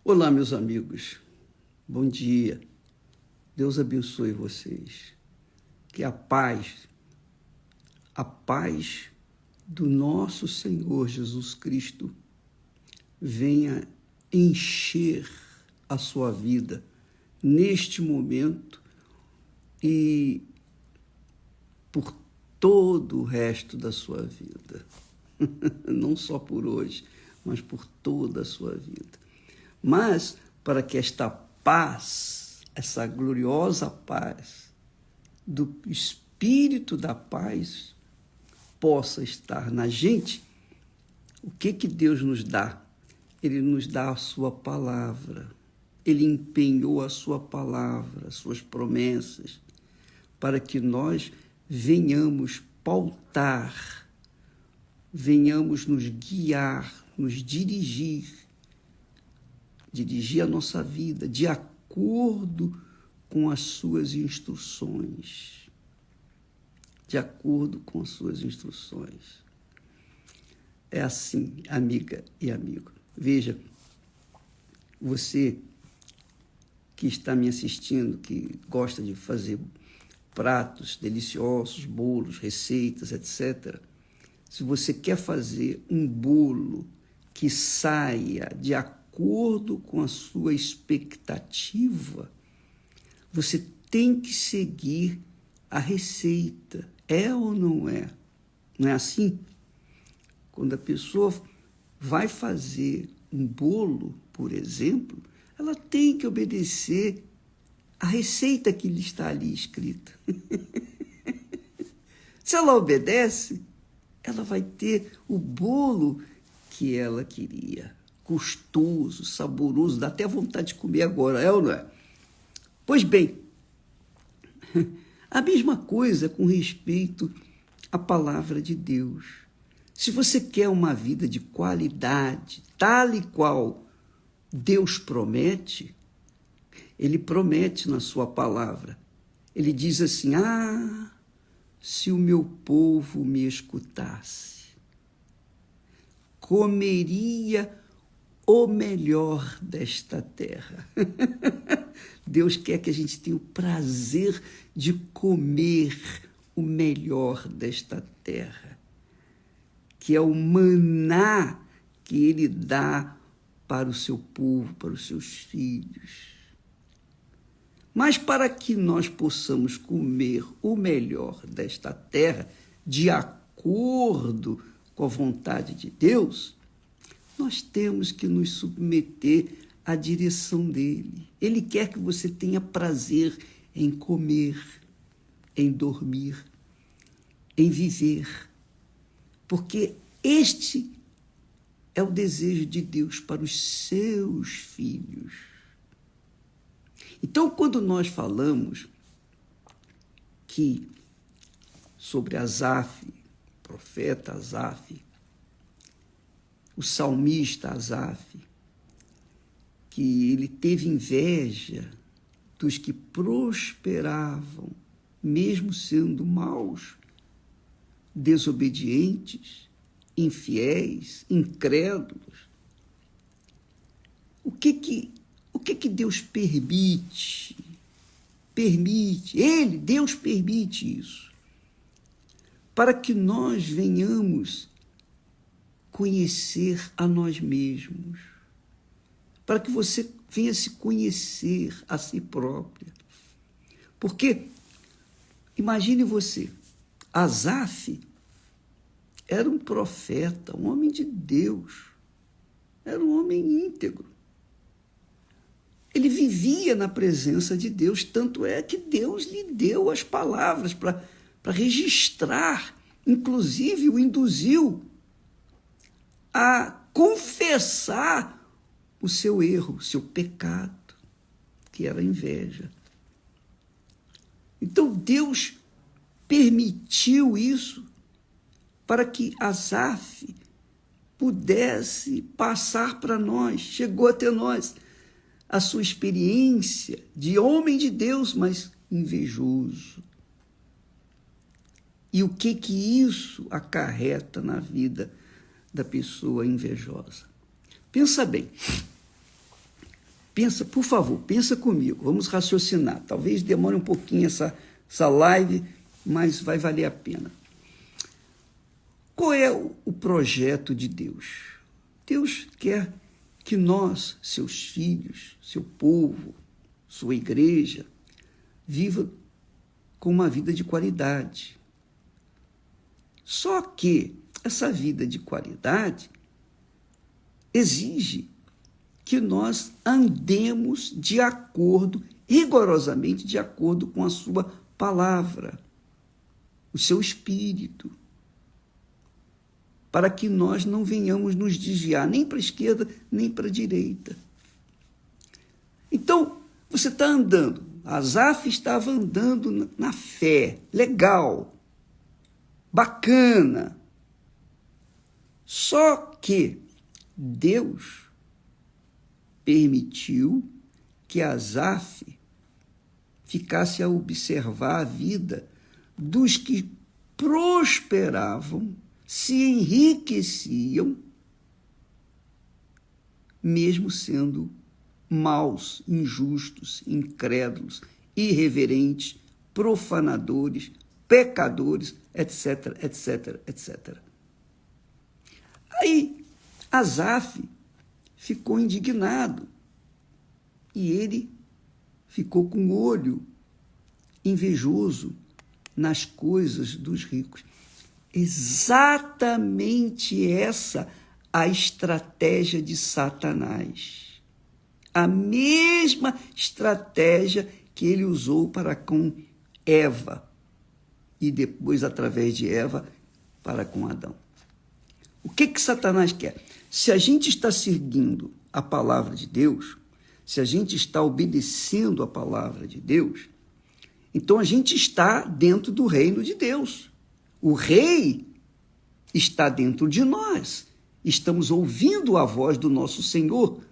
Olá, meus amigos. Bom dia. Deus abençoe vocês. Que a paz do nosso Senhor Jesus Cristo venha encher a sua vida neste momento e por todo o resto da sua vida. Não só por hoje, mas por toda a sua vida. Mas para que esta paz, essa gloriosa paz do Espírito da paz possa estar na gente, o que Deus nos dá? Ele nos dá a sua palavra. Ele empenhou a sua palavra, as suas promessas, para que nós venhamos pautar, venhamos nos guiar, nos dirigir a nossa vida de acordo com as suas instruções. De acordo com as suas instruções. É assim, amiga e amigo. Veja, você que está me assistindo, que gosta de fazer pratos deliciosos, bolos, receitas, etc. Se você quer fazer um bolo que saia de acordo com a sua expectativa, você tem que seguir a receita. É ou não é? Não é assim? Quando a pessoa vai fazer um bolo, por exemplo, ela tem que obedecer a receita que lhe está ali escrita. Se ela obedece, ela vai ter o bolo que ela queria. Gostoso, saboroso, dá até vontade de comer agora, é ou não é? Pois bem, a mesma coisa com respeito à palavra de Deus. Se você quer uma vida de qualidade, tal e qual Deus promete, Ele promete na sua palavra. Ele diz assim, se o meu povo me escutasse, comeria o melhor desta terra. Deus quer que a gente tenha o prazer de comer o melhor desta terra, que é o maná que Ele dá para o seu povo, para os seus filhos. Mas para que nós possamos comer o melhor desta terra, de acordo com a vontade de Deus, nós temos que nos submeter à direção dele. Ele quer que você tenha prazer em comer, em dormir, em viver, porque este é o desejo de Deus para os seus filhos. Então, quando nós falamos sobre Asaf, profeta Asaf, o salmista Asaf, que ele teve inveja dos que prosperavam, mesmo sendo maus, desobedientes, infiéis, incrédulos. O que Deus permite? Deus permite isso, para que nós venhamos conhecer a nós mesmos, para que você venha se conhecer a si própria. Porque, imagine você, Asaf era um profeta, um homem de Deus, era um homem íntegro. Ele vivia na presença de Deus, tanto é que Deus lhe deu as palavras para registrar, inclusive o induziu a confessar o seu erro, o seu pecado, que era a inveja. Então Deus permitiu isso para que Asaf pudesse passar para nós, chegou até nós, a sua experiência de homem de Deus, mas invejoso. E o que isso acarreta na vida da pessoa invejosa? Pensa bem, Pensa, por favor, pensa comigo, vamos raciocinar. Talvez demore um pouquinho essa live, mas vai valer a pena. Qual é o projeto de Deus? Deus quer que nós, seus filhos, seu povo, sua igreja, viva com uma vida de qualidade. Só que essa vida de qualidade exige que nós andemos de acordo, rigorosamente de acordo com a sua palavra, o seu espírito, para que nós não venhamos nos desviar nem para a esquerda, nem para a direita. Então, você está andando, Asaf estava andando na fé, legal, bacana. Só que Deus permitiu que Asaf ficasse a observar a vida dos que prosperavam, se enriqueciam, mesmo sendo maus, injustos, incrédulos, irreverentes, profanadores, pecadores, etc, etc, etc. Aí, Asaf ficou indignado e ele ficou com o olho invejoso nas coisas dos ricos. Exatamente essa a estratégia de Satanás. A mesma estratégia que ele usou para com Eva e depois, através de Eva, para com Adão. O que Satanás quer? Se a gente está seguindo a palavra de Deus, se a gente está obedecendo a palavra de Deus, então a gente está dentro do reino de Deus. O rei está dentro de nós. Estamos ouvindo a voz do nosso Senhor,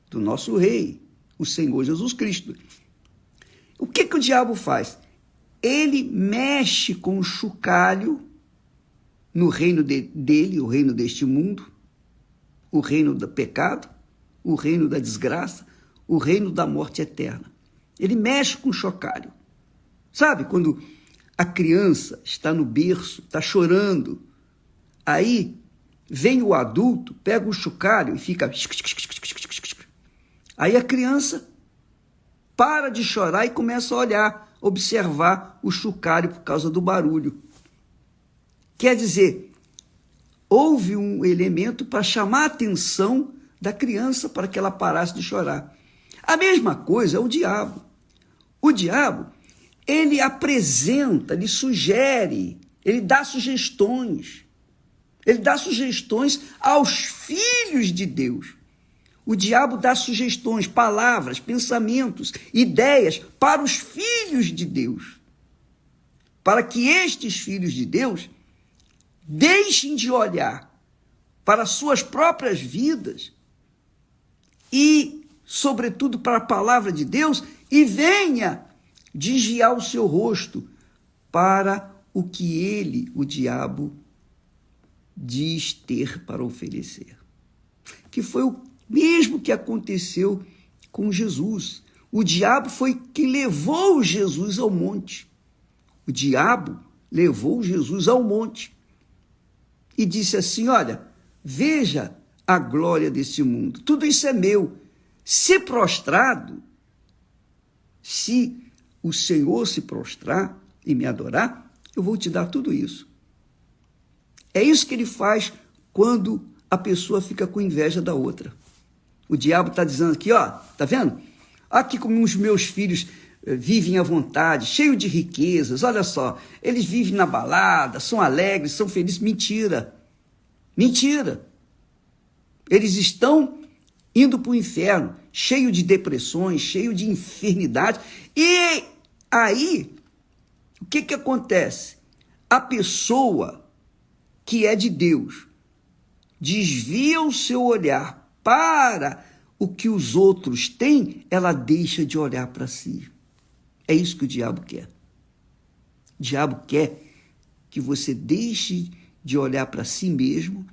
do nosso rei, o Senhor Jesus Cristo. O que o diabo faz? Ele mexe com o chocalho no reino dele, o reino deste mundo, o reino do pecado, o reino da desgraça, o reino da morte eterna. Ele mexe com o chocalho. Sabe, quando a criança está no berço, está chorando, aí vem o adulto, pega o chocalho e fica... Aí a criança para de chorar e começa a olhar, observar o chocalho por causa do barulho. Quer dizer, houve um elemento para chamar a atenção da criança para que ela parasse de chorar. A mesma coisa é o diabo. O diabo, ele apresenta, ele sugere, ele dá sugestões. Ele dá sugestões aos filhos de Deus. O diabo dá sugestões, palavras, pensamentos, ideias para os filhos de Deus. Para que estes filhos de Deus deixem de olhar para suas próprias vidas e, sobretudo, para a palavra de Deus e venha desviar o seu rosto para o que ele, o diabo, diz ter para oferecer. Que foi o mesmo que aconteceu com Jesus. O diabo foi quem levou Jesus ao monte. O diabo levou Jesus ao monte e disse assim, olha, veja a glória desse mundo, tudo isso é meu. Se prostrado, se o Senhor se prostrar e me adorar, eu vou te dar tudo isso. É isso que ele faz quando a pessoa fica com inveja da outra. O diabo está dizendo aqui, ó, tá vendo? Aqui como os meus filhos vivem à vontade, cheio de riquezas, olha só, eles vivem na balada, são alegres, são felizes. Mentira, mentira. Eles estão indo para o inferno, cheio de depressões, cheio de enfermidade. E aí, o que acontece? A pessoa que é de Deus desvia o seu olhar para o que os outros têm, ela deixa de olhar para si. É isso que o diabo quer. O diabo quer que você deixe de olhar para si mesmo,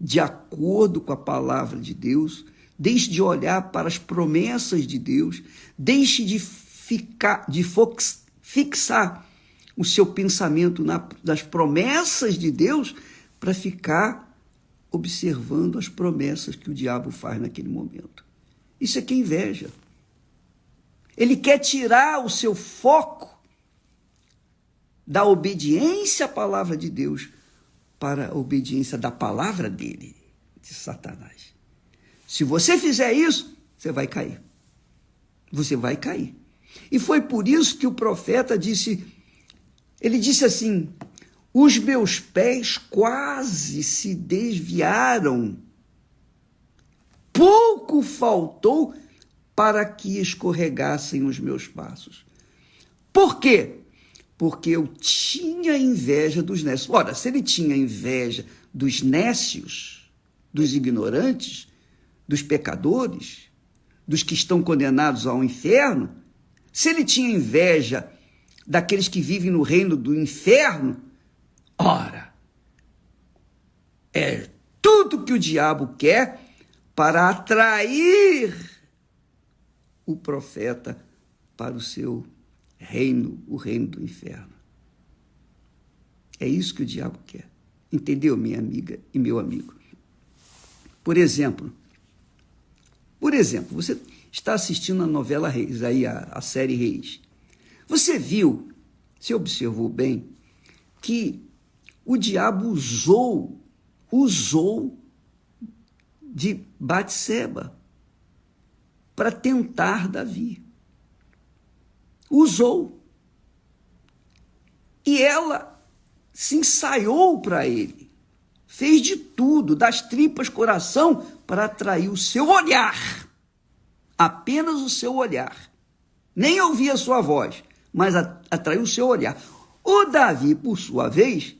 de acordo com a palavra de Deus, deixe de olhar para as promessas de Deus, deixe de fixar o seu pensamento nas promessas de Deus para ficar observando as promessas que o diabo faz naquele momento. Isso é que é inveja. Ele quer tirar o seu foco da obediência à palavra de Deus para a obediência da palavra dele, de Satanás. Se você fizer isso, você vai cair. Você vai cair. E foi por isso que o profeta disse, ele disse assim, os meus pés quase se desviaram, pouco faltou para que escorregassem os meus passos. Por quê? Porque eu tinha inveja dos nécios. Ora, se ele tinha inveja dos nécios, dos ignorantes, dos pecadores, dos que estão condenados ao inferno, se ele tinha inveja daqueles que vivem no reino do inferno, ora, é tudo que o diabo quer para atrair o profeta para o seu reino, o reino do inferno. É isso que o diabo quer. Entendeu, minha amiga e meu amigo? Por exemplo, você está assistindo a novela Reis, aí a série Reis. Você viu, você observou bem, que o diabo usou de Batseba para tentar Davi. Usou. E ela se ensaiou para ele. Fez de tudo, das tripas coração, para atrair o seu olhar. Apenas o seu olhar. Nem ouvia a sua voz, mas atraiu o seu olhar. O Davi, por sua vez,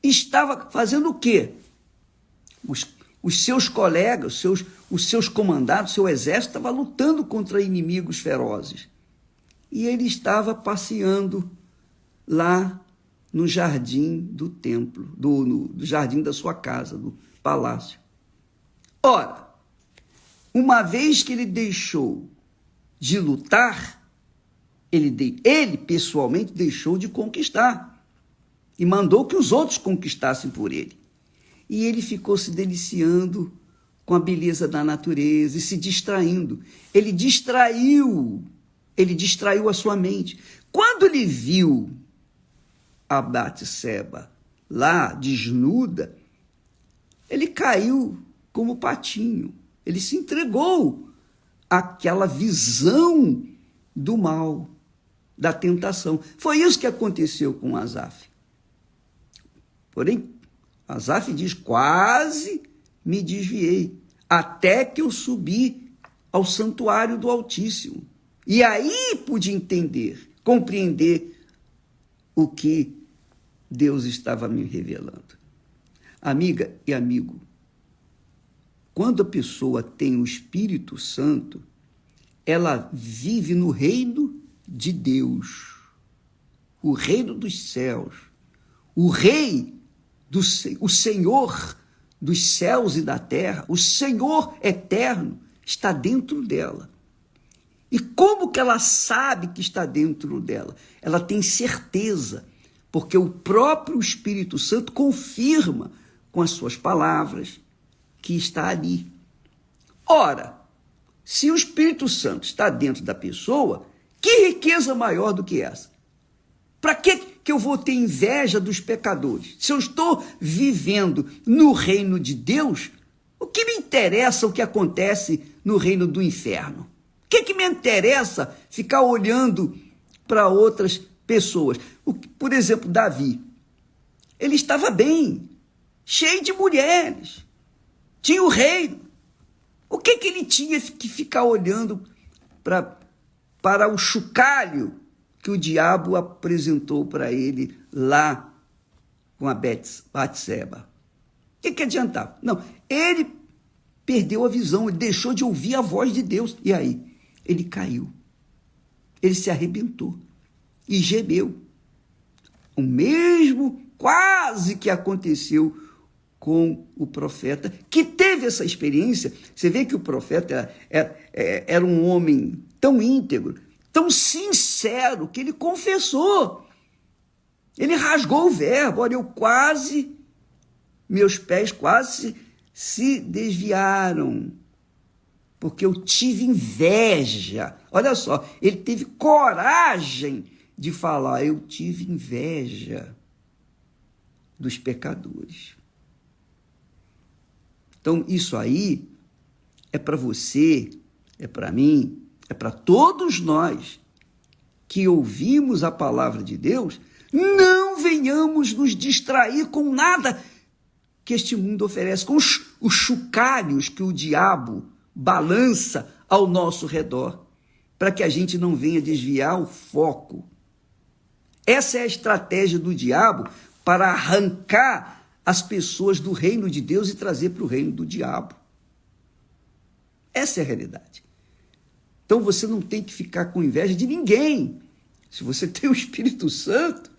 estava fazendo o quê? Os seus colegas, os seus comandados, o seu exército estava lutando contra inimigos ferozes. E ele estava passeando lá no jardim do templo, no jardim da sua casa, do palácio. Ora, uma vez que ele deixou de lutar, ele pessoalmente deixou de conquistar e mandou que os outros conquistassem por ele. E ele ficou se deliciando com a beleza da natureza e se distraindo. Ele distraiu a sua mente. Quando ele viu a Batseba lá, desnuda, ele caiu como patinho. Ele se entregou àquela visão do mal, da tentação. Foi isso que aconteceu com Asaf. Porém, Asaf diz, quase me desviei, até que eu subi ao santuário do Altíssimo. E aí pude entender, compreender o que Deus estava me revelando. Amiga e amigo, quando a pessoa tem o Espírito Santo, ela vive no reino de Deus, o reino dos céus, o rei, o Senhor dos céus e da terra, o Senhor eterno está dentro dela. E como que ela sabe que está dentro dela? Ela tem certeza, porque o próprio Espírito Santo confirma com as suas palavras que está ali. Ora, se o Espírito Santo está dentro da pessoa, que riqueza maior do que essa? Para que eu vou ter inveja dos pecadores? Se eu estou vivendo no reino de Deus, o que me interessa o que acontece no reino do inferno? O que me interessa ficar olhando para outras pessoas? Por exemplo, Davi. Ele estava bem, cheio de mulheres, tinha o reino. O que ele tinha que ficar olhando para o chocalho que o diabo apresentou para ele lá com a Batseba? O que adiantava? Não, ele perdeu a visão, ele deixou de ouvir a voz de Deus. E aí? Ele caiu, ele se arrebentou e gemeu. O mesmo quase que aconteceu com o profeta, que teve essa experiência. Você vê que o profeta era um homem tão íntegro, tão sincero, que ele confessou. Ele rasgou o verbo. Olha, meus pés quase se desviaram, porque eu tive inveja. Olha só, ele teve coragem de falar, eu tive inveja dos pecadores. Então, isso aí é para você, é para mim, é para todos nós que ouvimos a palavra de Deus. Não venhamos nos distrair com nada que este mundo oferece, com os chocalhos que o diabo balança ao nosso redor, para que a gente não venha desviar o foco. Essa é a estratégia do diabo para arrancar as pessoas do reino de Deus e trazer para o reino do diabo. Essa é a realidade. Então você não tem que ficar com inveja de ninguém. Se você tem o Espírito Santo,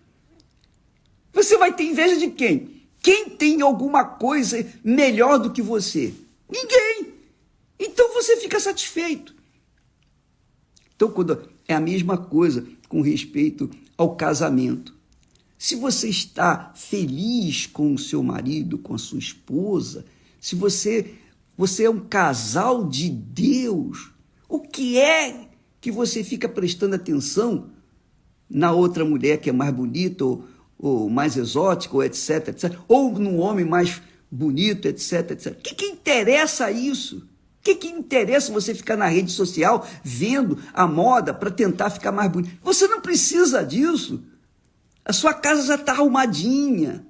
você vai ter inveja de quem? Quem tem alguma coisa melhor do que você? Ninguém. Então você fica satisfeito. Então, quando é a mesma coisa com respeito ao casamento. Se você está feliz com o seu marido, com a sua esposa, se você é um casal de Deus, o que é que você fica prestando atenção na outra mulher que é mais bonita ou mais exótica, ou etc, etc, ou num homem mais bonito, etc, etc. O que interessa isso? O que interessa você ficar na rede social vendo a moda para tentar ficar mais bonito? Você não precisa disso. A sua casa já está arrumadinha.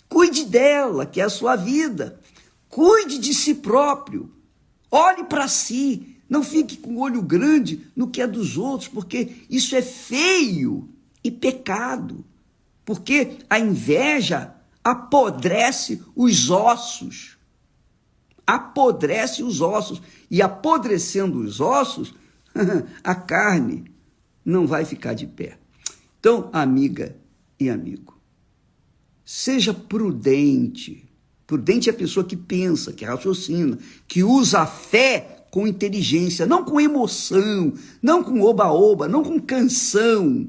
Cuide dela, que é a sua vida. Cuide de si próprio. Olhe para si. Não fique com o olho grande no que é dos outros, porque isso é feio e pecado. Porque a inveja apodrece os ossos. Apodrece os ossos. E apodrecendo os ossos, a carne não vai ficar de pé. Então, amiga e amigo, seja prudente. Prudente é a pessoa que pensa, que raciocina, que usa a fé com inteligência, não com emoção, não com oba-oba, não com canção,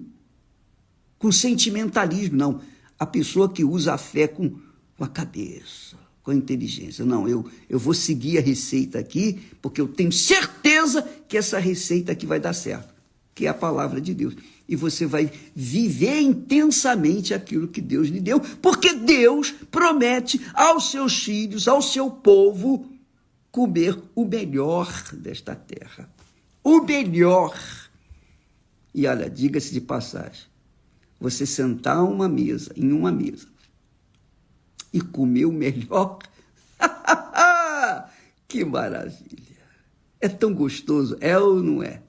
com sentimentalismo, não. A pessoa que usa a fé com a cabeça, com a inteligência. Não, eu vou seguir a receita aqui, porque eu tenho certeza que essa receita aqui vai dar certo, que é a palavra de Deus. E você vai viver intensamente aquilo que Deus lhe deu, porque Deus promete aos seus filhos, ao seu povo, comer o melhor desta terra. O melhor. E olha, diga-se de passagem, você sentar em uma mesa, e comer o melhor, que maravilha. É tão gostoso, é ou não é?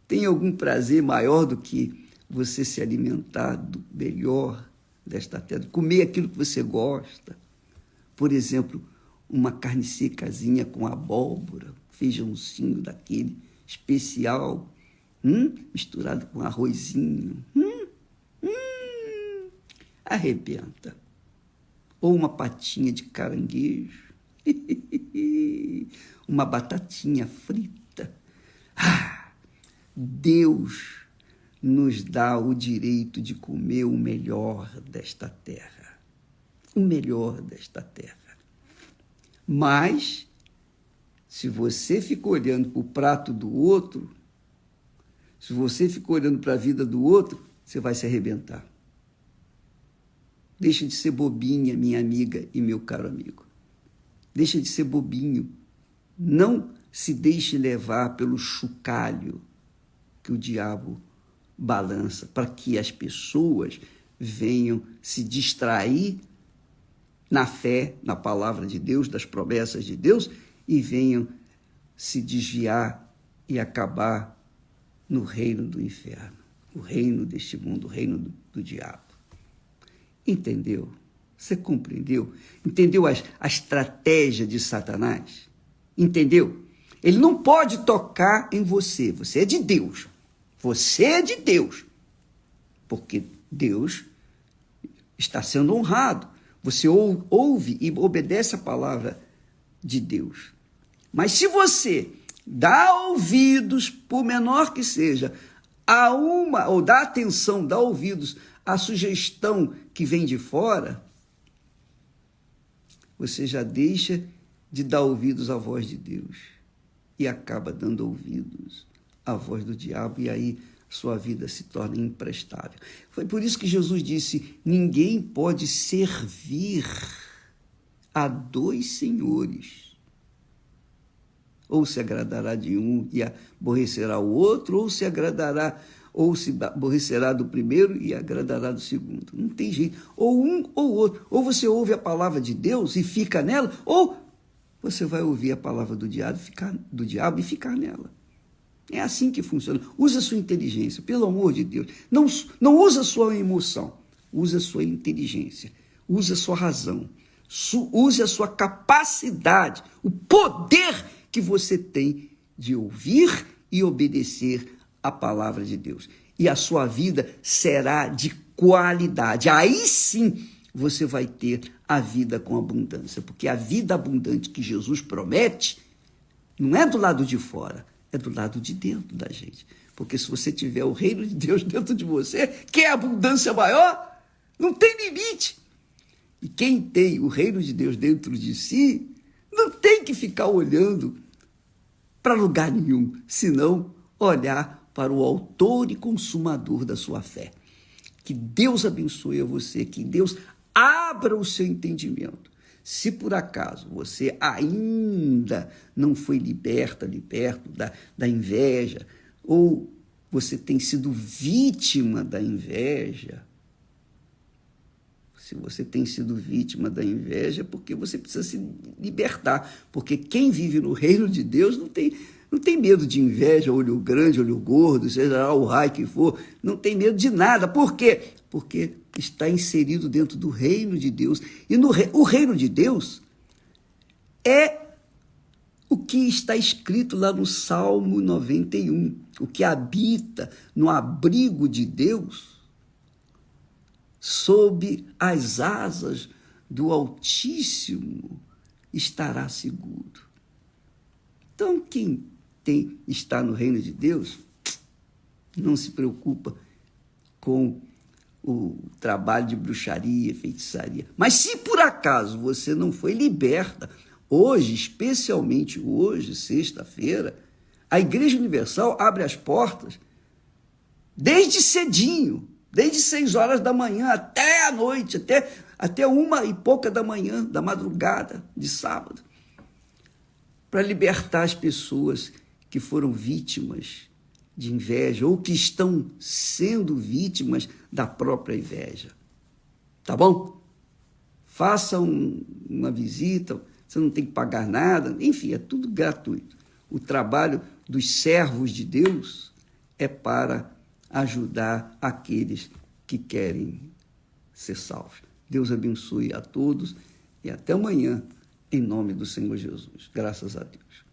Tem algum prazer maior do que você se alimentar do melhor desta terra, comer aquilo que você gosta? Por exemplo, uma carne secazinha com abóbora, feijãozinho daquele especial, misturado com arrozinho. Arrebenta. Ou uma patinha de caranguejo, uma batatinha frita. Deus nos dá o direito de comer o melhor desta terra. O melhor desta terra. Mas, se você fica olhando para o prato do outro, se você fica olhando para a vida do outro, você vai se arrebentar. Deixa de ser bobinha, minha amiga e meu caro amigo. Deixa de ser bobinho. Não se deixe levar pelo chocalho que o diabo balança, para que as pessoas venham se distrair na fé, na palavra de Deus, das promessas de Deus, e venham se desviar e acabar no reino do inferno, o reino deste mundo, o reino do diabo. Entendeu? Você compreendeu? Entendeu a estratégia de Satanás? Entendeu? Ele não pode tocar em você. Você é de Deus. Você é de Deus. Porque Deus está sendo honrado. Você ouve e obedece a palavra de Deus. Mas se você dá ouvidos, por menor que seja, ou dá atenção, dá ouvidos à sugestão que vem de fora, você já deixa de dar ouvidos à voz de Deus e acaba dando ouvidos à voz do diabo, e aí sua vida se torna imprestável. Foi por isso que Jesus disse: ninguém pode servir a dois senhores. Ou se agradará de um e aborrecerá o outro, ou se aborrecerá do primeiro e agradará do segundo. Não tem jeito. Ou um ou outro. Ou você ouve a palavra de Deus e fica nela, ou você vai ouvir a palavra do diabo e ficar nela. É assim que funciona. Usa a sua inteligência, pelo amor de Deus. Não usa a sua emoção, usa a sua inteligência, usa a sua razão, use a sua capacidade, o poder que você tem de ouvir e obedecer a palavra de Deus. E a sua vida será de qualidade. Aí sim você vai ter a vida com abundância, porque a vida abundante que Jesus promete não é do lado de fora, é do lado de dentro da gente. Porque se você tiver o reino de Deus dentro de você, que é a abundância maior, não tem limite. E quem tem o reino de Deus dentro de si, não tem que ficar olhando para lugar nenhum, senão olhar para o autor e consumador da sua fé. Que Deus abençoe a você, que Deus abra o seu entendimento. Se por acaso você ainda não foi liberto da inveja, ou você tem sido vítima da inveja, se você tem sido vítima da inveja, é porque você precisa se libertar. Porque quem vive no reino de Deus não tem medo de inveja, olho grande, olho gordo, seja lá o raio que for, não tem medo de nada. Por quê? Porque está inserido dentro do reino de Deus. E o reino de Deus é o que está escrito lá no Salmo 91. O que habita no abrigo de Deus, sob as asas do Altíssimo, estará seguro. Então, quem está no reino de Deus não se preocupa com o trabalho de bruxaria, feitiçaria. Mas se por acaso você não foi liberta, hoje, especialmente hoje, sexta-feira, a Igreja Universal abre as portas desde cedinho, desde 6 horas da manhã até a noite, até 1h pouca da manhã, da madrugada de sábado, para libertar as pessoas que foram vítimas de inveja ou que estão sendo vítimas da própria inveja. Tá bom? Faça uma visita, você não tem que pagar nada, enfim, é tudo gratuito. O trabalho dos servos de Deus é para ajudar aqueles que querem ser salvos. Deus abençoe a todos e até amanhã, em nome do Senhor Jesus. Graças a Deus.